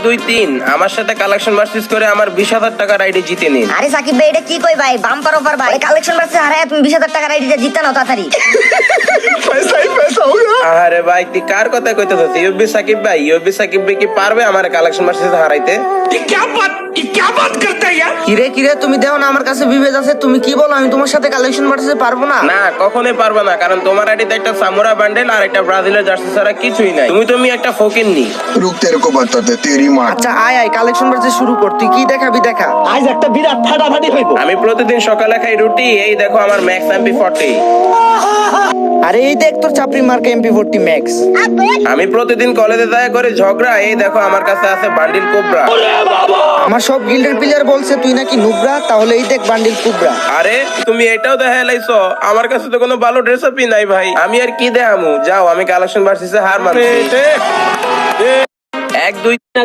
2 3 আমার সাথে collection versus করে আমার 20,000 টাকার আইডি জিতে নিন। আরে সাকিব ভাই এটা কি কই ভাই, বাম্পার অফার ভাই, কালেকশন ভার্সেস হারায় তুমি 20,000 টাকার আইডিটা জিতে নাও তাড়াতাড়ি। আরে ভাই তুই কার কথা কইতেছিস? ইউবি সাকিব ভাই কি পারবে আমার কালেকশন ভার্সেস হারাইতে? কিরে তুমি দেও না, আমার কাছে বিবেজ আছে, তুমি কি বলো আমি তোমার সাথে কালেকশন ভার্সেসে পারবো না? না কখনোই পারবে না, কারণ তোমার আইডিতে একটা সামুরা বান্ডেল আর একটা ব্রাজিলের জার্সি ছাড়া কিছুই নাই। তুমি একটা ফকিন্নি। रुक तेरे को बताते तेरी माँ। আচ্ছা আয় কালেকশন ভার্সেস শুরু কর, তুই কি দেখাবি দেখা। আজ একটা বিরাট ফাটাফাটি হইব। আমি প্রতিদিন সকালে খাই রুটি, এই দেখো আমার ম্যাক্স MP40। আরে এই দেখ তোর চাপড়ি মার্কা MP40 ম্যাক্স। আমি প্রতিদিন কলেজে যায় করে ঝগড়া, এই দেখো আমার কাছে আছে বান্ডিল কোবরা। আমার সব গিল্ডের প্লেয়ার বলছে তুই নাকি নুবরা, তাহলে এই দেখ বান্ডিল কুবরা। আরে তুমি এটাও দেখাইছো? আমার কাছে তো কোনো ভালো ড্রেস আপই নাই ভাই, আমি আর কি দেখামু? যাও আমি কালেকশন ভার্সেসে হার মানছি। 1 2